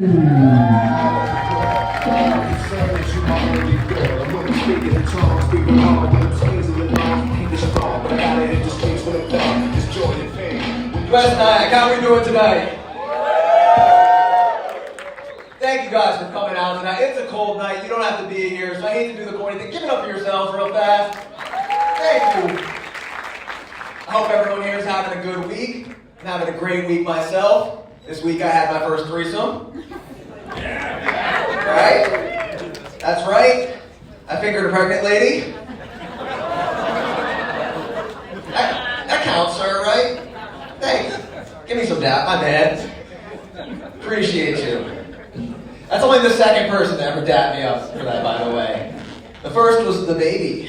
West Nyack, how are we doing tonight? Thank you guys for coming out tonight. It's a cold night. You don't have to be here, so I hate to do the corny thing. Give it up for yourselves real fast. Thank you. I hope everyone here is having a good week. I'm having a great week myself. This week I had my first threesome. Right? That's right. I fingered a pregnant lady. That counts, sir, right? Thanks. Give me some dap, my man. Appreciate you. That's only the second person to ever dap me up for that, by the way. The first was the baby.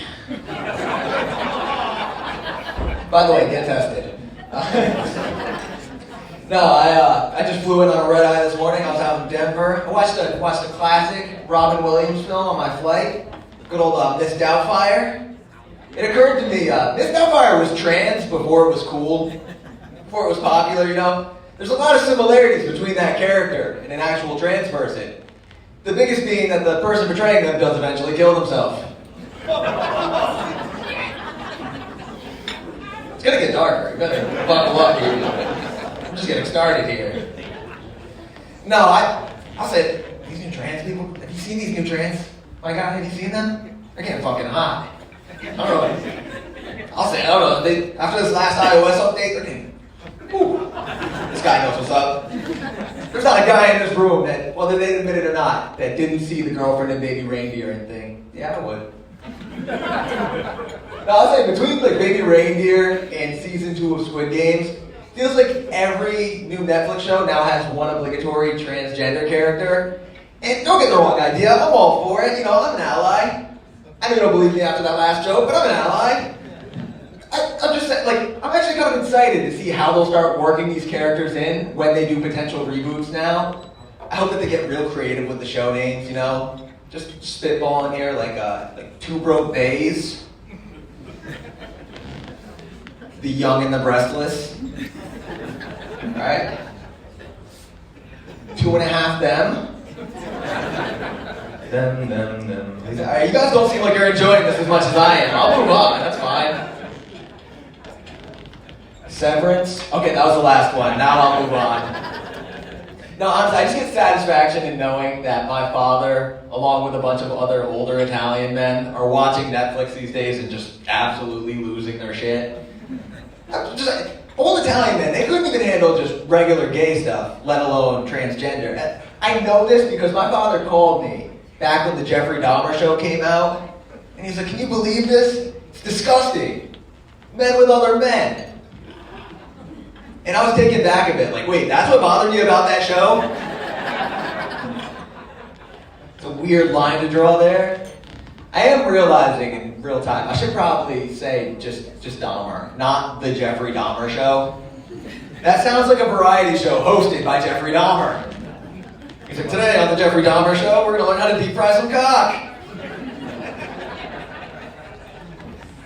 By the way, get tested. No, I just flew in on a red eye this morning. I was out in Denver. I watched a classic Robin Williams film on my flight. Good old Miss Doubtfire. It occurred to me, Miss Doubtfire was trans before it was cool, before it was popular, you know? There's a lot of similarities between that character and an actual trans person. The biggest being that the person portraying them does eventually kill themselves. It's gonna get darker. You better buckle up here. I'm just getting started here. No, I said, these new trans people, have you seen these new trans? My God, have you seen them? They're getting fucking hot. I don't know. I don't know. After this last iOS update, they're getting, whew. This guy knows what's up. There's not a guy in this room that, whether they admit it or not, that didn't see the girlfriend and baby reindeer and think, yeah, I would. No, I was saying, between like Baby Reindeer and season 2 of Squid Games, feels like every new Netflix show now has one obligatory transgender character. And don't get the wrong idea, I'm all for it. You know, I'm an ally. I know you don't believe me after that last joke, but I'm an ally. I'm just saying, like, I'm actually kind of excited to see how they'll start working these characters in when they do potential reboots now. I hope that they get real creative with the show names, you know? Just spitballing here, like Two Broke Bays. The Young and the Breastless. Alright? 2.5 Them. Them. You guys don't seem like you're enjoying this as much as I am. I'll move on, that's fine. Severance? Okay, that was the last one. Now I'll move on. No, honestly, I just get satisfaction in knowing that my father, along with a bunch of other older Italian men, are watching Netflix these days and just absolutely losing their shit. Just, old Italian men, they couldn't even handle just regular gay stuff, let alone transgender. I know this because my father called me back when the Jeffrey Dahmer show came out, and he's like, can you believe this? It's disgusting. Men with other men. And I was taken back a bit, like, wait, that's what bothered you about that show? It's a weird line to draw there. I am realizing in real time, I should probably say just Dahmer, not the Jeffrey Dahmer show. That sounds like a variety show hosted by Jeffrey Dahmer. He's like, today on the Jeffrey Dahmer show, we're gonna learn how to deep fry some cock.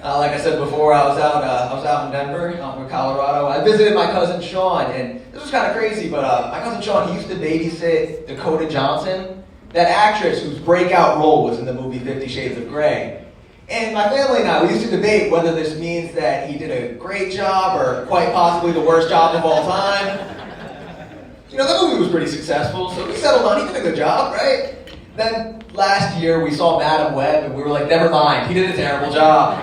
Like I said before, I was out in Denver, out in Colorado. I visited my cousin Sean, and this was kind of crazy, but my cousin Sean, he used to babysit Dakota Johnson, that actress whose breakout role was in the movie 50 Shades of Grey. And my family and I, we used to debate whether this means that he did a great job or quite possibly the worst job of all time. You know, the movie was pretty successful, so we settled on, he did a good job, right? Then last year we saw Madam Web, and we were like, never mind, he did a terrible job.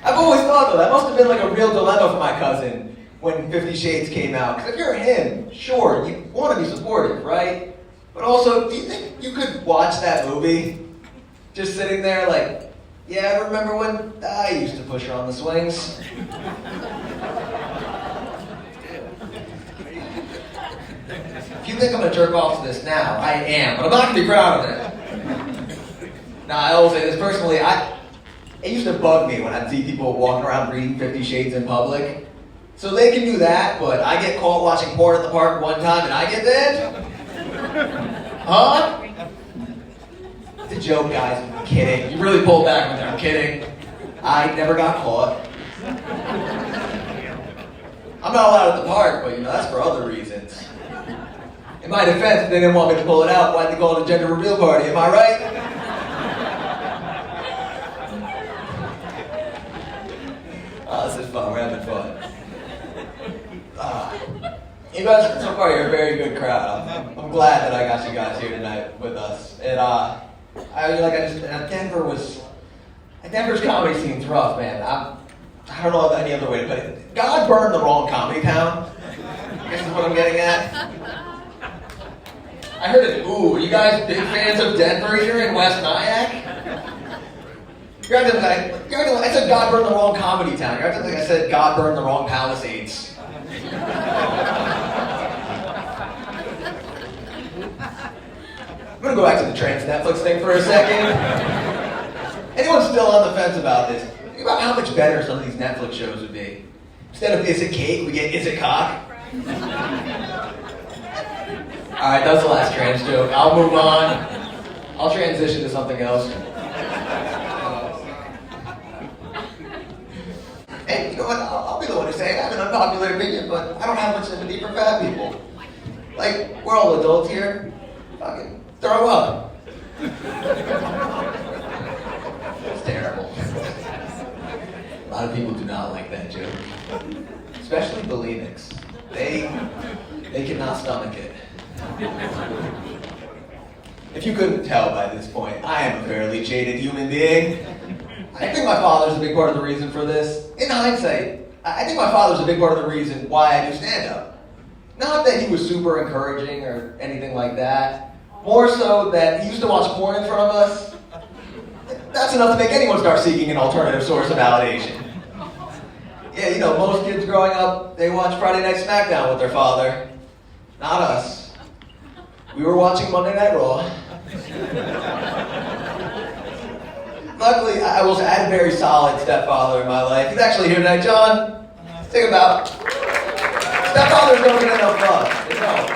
I've always thought, though, that must have been like a real dilemma for my cousin when 50 Shades came out. Because if you're him, sure, you want to be supportive, right? But also, do you think you could watch that movie just sitting there like, yeah, I remember when I used to push her on the swings? If you think I'm going to jerk off to this now, I am, but I'm not going to be proud of it. Now, I will say this personally, it used to bug me when I'd see people walking around reading 50 Shades in public. So they can do that, but I get caught watching porn at the park one time and I get banned? Huh? It's a joke, guys. I'm kidding. You really pulled back with that. I'm kidding. I never got caught. I'm not allowed at the park, but that's for other reasons. And my defense, they didn't want me to pull it out. Why'd they call it a gender reveal party? Am I right? Oh, this is fun. We're having fun. You guys, so far, you're a very good crowd. I'm glad that I got you guys here tonight with us. And Denver's comedy scene's rough, man. I don't know any other way to put it. God burned the wrong comedy town. I guess is what I'm getting at. I heard it. Ooh, you guys big fans of Denver here in West Nyack? I said God burned the wrong comedy town. You're acting like I said God burned the wrong Palisades. I'm gonna go back to the trans Netflix thing for a second. Anyone still on the fence about this? Think about how much better some of these Netflix shows would be. Instead of is it cake, we get is it cock? Alright, that was the last trans joke. I'll move on. I'll transition to something else. And you know what? I'll be the one to say I have an unpopular opinion, but I don't have much sympathy for fat people. Like, we're all adults here. Fucking throw up. It's terrible. A lot of people do not like that joke. Especially bulimics. They cannot stomach it. If you couldn't tell by this point, I am a fairly jaded human being. I think my father's a big part of the reason for this. In hindsight, I think my father's a big part of the reason why I do stand-up. Not that he was super encouraging or anything like that. More so that he used to watch porn in front of us. That's enough to make anyone start seeking an alternative source of validation. Yeah, you know, most kids growing up, they watch Friday Night Smackdown with their father. Not us. We were watching Monday Night Raw. Luckily, I was at a very solid stepfather in my life. He's actually here tonight. John, think about it. Stepfathers don't get enough love. They don't.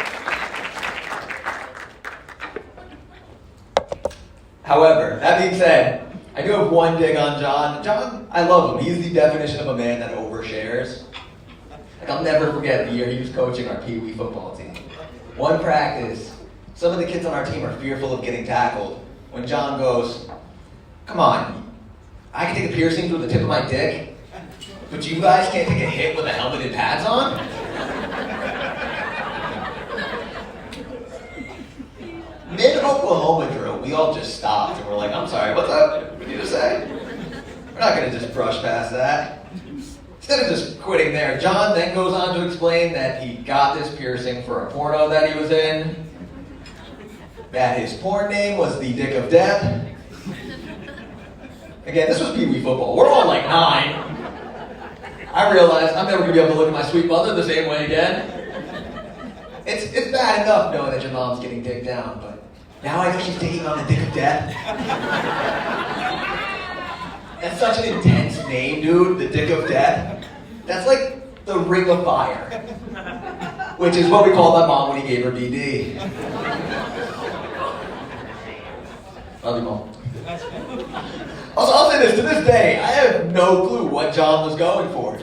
However, that being said, I do have one dig on John. John, I love him. He's the definition of a man that overshares. Like, I'll never forget the year he was coaching our Pee Wee football team. One practice, some of the kids on our team are fearful of getting tackled. When John goes, "Come on, I can take a piercing through the tip of my dick, but you guys can't take a hit with a helmet and pads on?" Mid-Oklahoma drill, we all just stopped and we're like, "I'm sorry, what's up? What did you just say?" We're not going to just brush past that. Instead of just quitting there, John then goes on to explain that he got this piercing for a porno that he was in, that his porn name was the Dick of Death. Again, this was Pee Wee football. We're all like 9. I realized I'm never going to be able to look at my sweet mother the same way again. It's bad enough knowing that your mom's getting dicked down, but now I know she's taking on the Dick of Death. That's such an intense name, dude, the Dick of Death. That's like the Ring of Fire, which is what we called my mom when he gave her BD. Love you, Mom. Also, I'll say this, to this day, I have no clue what John was going for.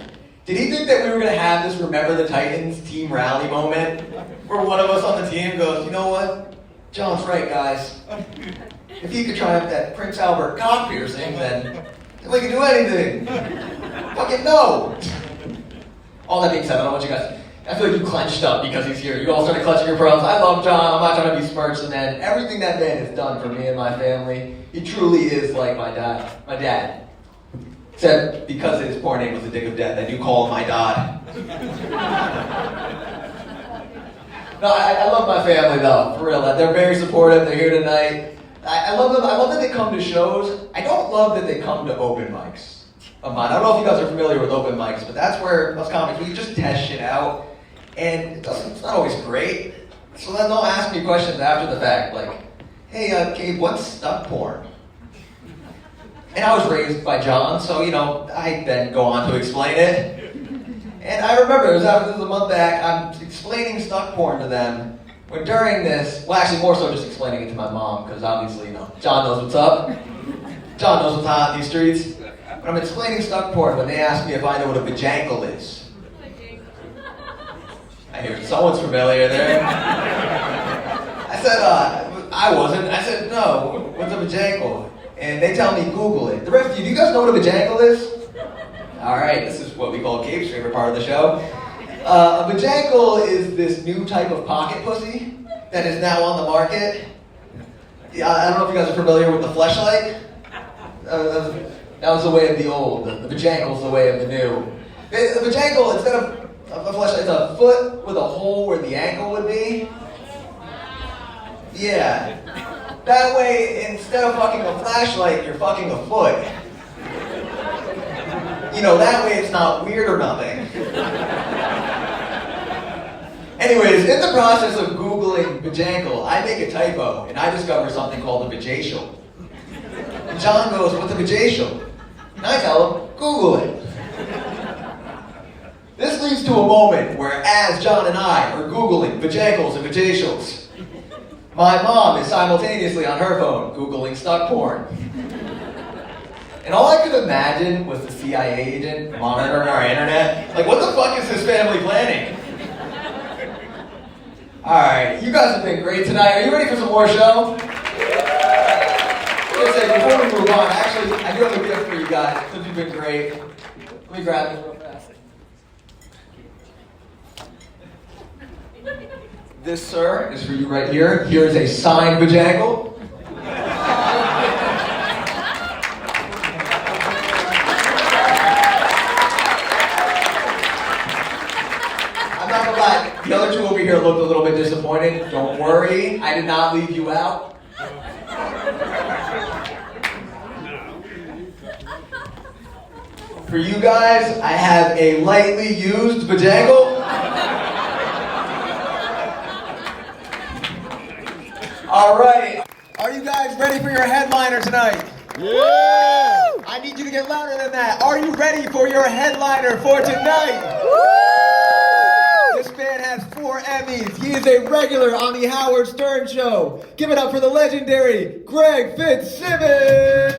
Did he think that we were going to have this Remember the Titans team rally moment where one of us on the team goes, "You know what? John's right, guys. If he could try up that Prince Albert cock piercing, then we can do anything." Fucking no! All that being said, I don't want you guys... I feel like you clenched up because he's here. You all started clutching your pearls. I love John. I'm not trying to besmirch the man. Everything that man has done for me and my family, he truly is like my dad. My dad. Except because his porn name was the Dick of Death, I do call him my dad. No, I love my family though, for real. They're very supportive. They're here tonight. I love them. I love that they come to shows. I don't love that they come to open mics of mine. I don't know if you guys are familiar with open mics, but that's where us comics, we just test shit out. And it's not always great. So then they'll ask me questions after the fact, like, "Hey, Gabe, what's stuck porn?" And I was raised by John, so, you know, I then go on to explain it. And I remember, it was a month back, I'm explaining stuck porn to them. When during this, well, actually more so just explaining it to my mom, because obviously, you know, John knows what's up. John knows what's hot in these streets. But I'm explaining stuck porn when they ask me if I know what a vajankle is. I hear someone's familiar there. said, I wasn't. I said, no, what's a vajankle? And they tell me Google it. The rest of you, do you guys know what a vajankle is? All right, this is what we call Gabe's favorite part of the show. A vajankle is this new type of pocket pussy that is now on the market. Yeah, I don't know if you guys are familiar with the fleshlight. That was the way of the old. The vajankle's the way of the new. The vajankle, instead of a fleshlight, it's a foot with a hole where the ankle would be. Yeah. That way, instead of fucking a flashlight, you're fucking a foot. You know, that way it's not weird or nothing. Anyways, in the process of Googling vajankle, I make a typo, and I discover something called a vajatial. And John goes, what's a vajatial? And I tell him, Google it. This leads to a moment where, as John and I are Googling vajankles and vajatials, my mom is simultaneously on her phone Googling stuck porn. And all I could imagine was the CIA agent monitoring our internet. Like, what the fuck is this family planning? Alright, you guys have been great tonight. Are you ready for some more show? I say, before we move on, actually, I do have a gift for you guys, since you've been great. Let me grab it real fast. This, sir, is for you right here. Here is a signed vajankle. I'm not gonna lie, the other two over here looked a little bit disappointed. Don't worry, I did not leave you out. For you guys, I have a lightly used vajankle. All right, are you guys ready for your headliner tonight? Yeah! I need you to get louder than that. Are you ready for your headliner for tonight? Woo! This man has 4 Emmys. He is a regular on the Howard Stern Show. Give it up for the legendary Greg Fitzsimmons.